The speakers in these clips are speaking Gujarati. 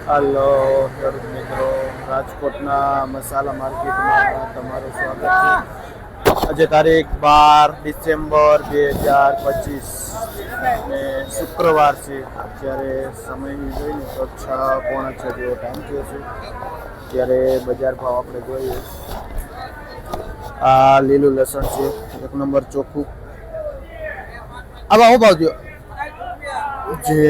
હાલો ખેડૂત મિત્રો, રાજકોટના મસાલા માર્કેટમાં તમારું સ્વાગત છે. આજે તારીખ 12 ડિસેમ્બર 2025 ને શુક્રવાર છે. અત્યારે સમય જોઈને તો 6:45 જેવો ટાઈમ થયો છે. ત્યારે બજાર ભાવ આપણે જોઈએ. આ લીલું લસણ છે, 1 નંબર ચોખ્ખું. આવા હું ભાવ થયો? જે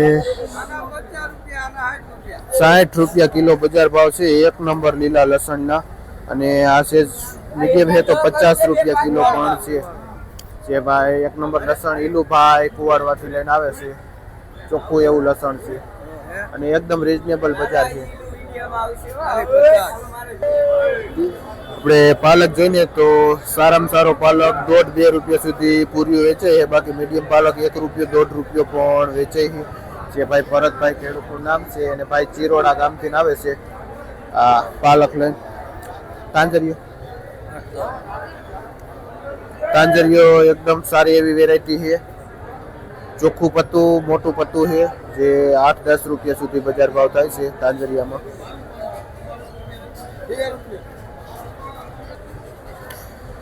60 રૂપિયા કિલો બજાર ભાવ છે 1 નંબર લીલા લસણના. અને આ છે મીડિયમ છે તો 50 રૂપિયા કિલો પણ છે. જે ભાઈ 1 નંબર લસણ ઈલું ભાઈ કુવાડવાથી લઈને આવે છે, ચોખ્ખું એવું લસણ છે અને એકદમ રીઝનેબલ બજાર છે. આપણે પાલક જોઈએ તો સારામાં સારો પાલક 1.5-2 રૂપિયા સુધી પૂર્યું વેચે છે. બાકી મીડિયમ પાલક 1 રૂપિયો 1.5 રૂપિયો પણ વેચે છે. જે ભાઈ ભરતભાઈ ખેડૂતનું નામ છે અને ભાઈ ચિરોડા ગામથી આવે છે આ પાલક લઈને. તાંજરીઓ એકદમ સારી એવી વેરાયટી છે. ચોખ્ખું પત્તું, મોટું પત્તું છે, જે 8-10 રૂપિયા સુધી બજાર ભાવ થાય છે તાંજરિયામાં.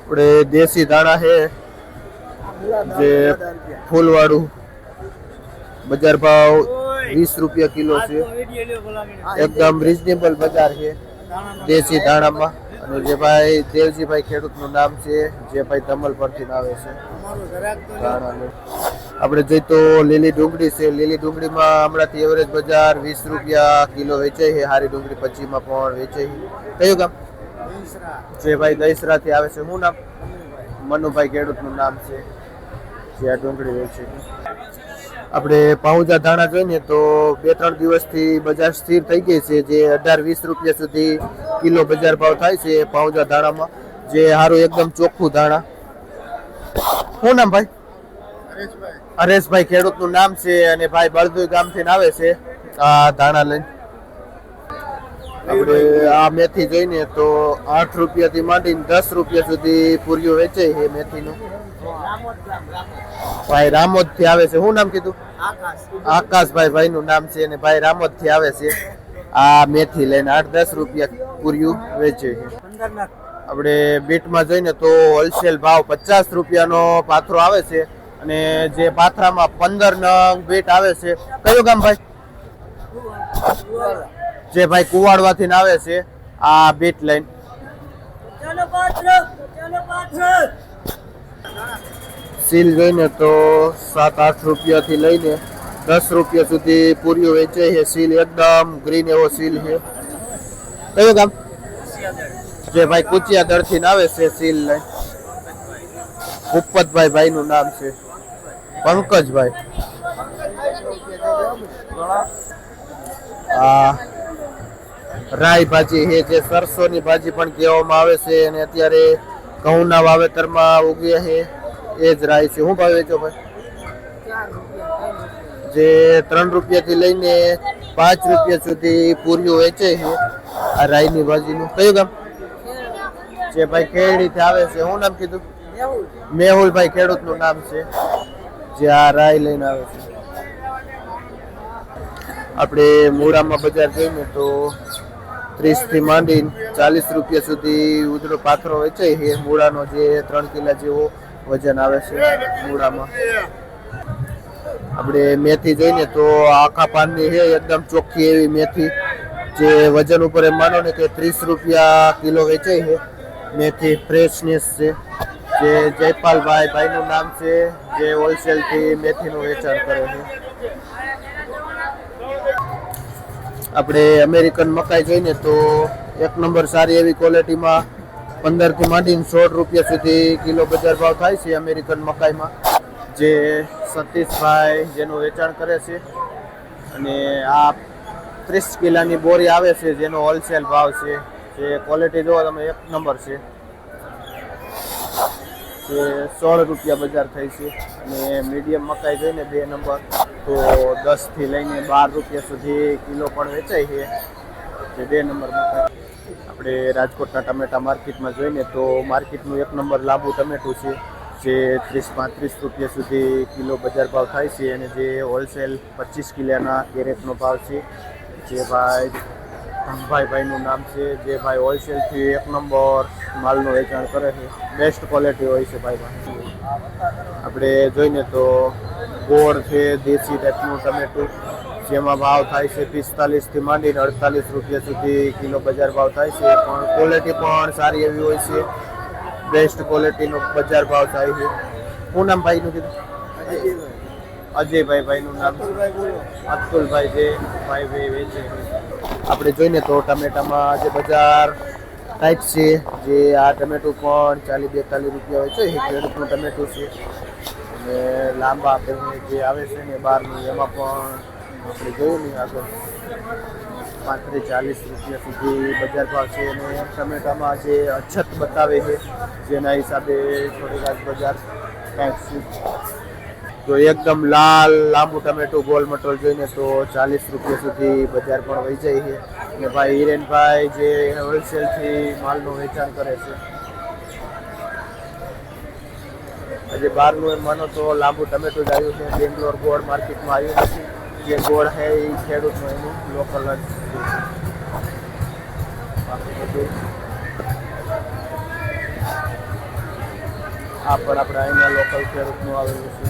આપણે દેશી દાણા છે જે ફૂલવાળું, બજાર ભાવ 20 રૂપિયા કિલો છે. એકદમ રીઝનેબલ બજાર છે દેશી દાણામાં. અને જે ભાઈ દેવજીભાઈ ખેડૂતનું નામ છે, જે ભાઈ તમલ પરથી આવે છે દાણાનું. આપણે જોઈએ તો લીલી ડુંગળી છે. લીલી ડુંગળીમાં હમણાંથી એવરેજ બજાર 20 રૂપિયા કિલો વેચે છે. હારી ડુંગળી 25માં પણ વેચે છે. કયું ગામ? જે ભાઈ દહીસરાથી આવે છે. શું નામ? મનુભાઈ ખેડૂતનું નામ છે, જે આ ડુંગળી વેચે છે. આપણે પાઉંજા ધાણા જોઈએ તો 2-3 દિવસથી બજાર સ્થિર થઈ ગઈ છે. જે 18-20 રૂપિયા સુધી કિલો બજાર ભાવ થાય છે પાઉંજા ધાણામાં. જે સારું એકદમ ચોખ્ખું ધાણા. શું નામ ભાઈ? હરેશભાઈ ખેડૂતનું નામ છે અને ભાઈ બળદુઈ ગામથી આવે છે આ ધાણા લઈને. આપણે આ મેથી જોઈને તો 8 રૂપિયાથી માંડીને 10 રૂપિયા સુધી પૂર્યું વેચે છે મેથીનું. ભાઈ રામોદ થી આવે છે. શું નામ કીધું? આકાશભાઈ ભાઈ નું નામ છે અને ભાઈ રામોદ થી આવે છે આ મેથી લઈને. 8-10 રૂપિયા પૂર્યું વેચે છે. આપણે બીટમાં જોઈને તો હોલસેલ ભાવ 50 રૂપિયાનો પાથરો આવે છે. અને જે પાથરામાં 15 નંગ બીટ આવે છે. કયું ગામ ભાઈ? જે ભાઈ કુવાડવાથી આવે છે આ બીટ લઈને. સીલ જોઈને તો 7-8 રૂપિયાથી લઈને 10 રૂપિયા સુધી પૂરીઓ વેચે છે. સીલ એકદમ ગ્રીન એવો સીલ છે. કયું ગામ? જે ભાઈ કુચિયાદરથી આવે છે સીલ લઈને. ભૂપતભાઈ ભાઈ નું નામ છે, પંકજભાઈ. આ રાઈ ભાજી છે, જે સરસોની ભાજી પણ કહેવામાં આવે છે અને અત્યારે ઘઉંના વાવેતરમાં ઉગી છે એ જ રાઈ છે. શું ભાવ વેચો ભાઈ? જે 3 રૂપિયાથી લઈને 5 રૂપિયા સુધી પૂર્યું વેચે છે આ રાઈની ભાજીનું. કયું ગામ? જે ભાઈ ખેડીથી આવે છે. શું નામ કીધું? મેહુલભાઈ ખેડૂતનું નામ છે, જે આ રાઈ લઈને આવે છે. આપણે મૂળામાં બજાર જઈને તો 30 થી માંડીને 40 રૂપિયા સુધી ઉધડો પાથરો વેચાય છે. મૂળાનો જે 3 કિલા જેવો વજન આવે છે મૂળામાં. આપણે મેથી જોઈને તો આખા પાનની છે, એકદમ ચોખ્ખી એવી મેથી. જે વજન ઉપર એમ માનો ને કે 30 રૂપિયા કિલો વેચાય છે. મેથી ફ્રેશનેસ છે. જે જયપાલભાઈ ભાઈનું નામ છે, જે હોલસેલથી મેથીનું વેચાણ કરે છે. આપણે અમેરિકન મકાઈ જોઈને તો 1 નંબર સારી એવી ક્વોલિટીમાં 15 થી માંડીને 16 રૂપિયા સુધી કિલો બજાર ભાવ થાય છે અમેરિકન મકાઈમાં. જે સતીશભાઈ જેનું વેચાણ કરે છે. અને આ 30 કિલાની બોરી આવે છે, જેનો હોલસેલ ભાવ છે. જે ક્વોલિટી જોવો તમે 1 નંબર છે. જે 16 રૂપિયા બજાર થઈ છે. અને મીડિયમ મકાઈ જોઈને 2 નંબર તો 10 થી લઈને 12 રૂપિયા સુધી કિલો પણ વેચાય છે. જે 2 નંબર મકાઈ. આપણે રાજકોટના ટમેટા માર્કેટમાં જોઈને તો માર્કેટનું 1 નંબર લાંબુ ટમેટું છે, જે 30-35 રૂપિયા સુધી કિલો બજાર ભાવ થાય છે. અને જે હોલસેલ 25 કિલોના કેરેટનો ભાવ છે, જે ભાઈ ભાઈનું નામ છે, જે ભાઈ હોલસેલથી 1 નંબર માલનું વેચાણ કરે છે. બેસ્ટ ક્વોલિટી હોય છે ભાઈ પાસે. આપણે જોઈને તો ગોળ છે, દેશી ટાઈપનું ટમેટું, જેમાં ભાવ થાય છે 45 થી માંડીને 48 રૂપિયા સુધી કિલો બજાર ભાવ થાય છે. પણ ક્વોલિટી પણ સારી એવી હોય છે. બેસ્ટ ક્વોલિટીનો બજાર ભાવ થાય છે. શું નામ ભાઈનું કીધું? અજયભાઈ ભાઈનું નામ અતુલભાઈ, જે ભાઈ વેચે. આપણે જોઈને તો ટમેટામાં જે બજાર ટાઈપ છે, જે આ ટમેટું પણ 40-42 રૂપિયા હોય છે. એ ખેડૂતનું ટમેટું છે. અને લાંબા આપણે જે આવે છે ને બહારનું, એમાં પણ આપણે જોયું ને આગળ 35-40 રૂપિયા સુધી બજાર ભાવ છે. અને ટમેટામાં જે અછત બતાવે છે, જેના હિસાબે થોડીક આજ બજાર કાંઈક છે. તો એકદમ લાલ લાંબુ ટમેટું ગોલ મટોલ જોઈને તો 40 રૂપિયા સુધી બજાર પણ વહી જાય છે. અને ભાઈ હિરેનભાઈ જે હોલસેલથી માલનું વેચાણ કરે છે. આજે બહારનું એમ માનો તો લાંબુ ટમેટું જ આવ્યું છે. બેંગ્લોર ગોળ માર્કેટમાં આવ્યું નથી. જે ગોળ છે એ ખેડૂતનું એનું લોકલ જ છે. આ પણ આપણે અહીંના લોકલ ખેડૂતનું આવેલું છે.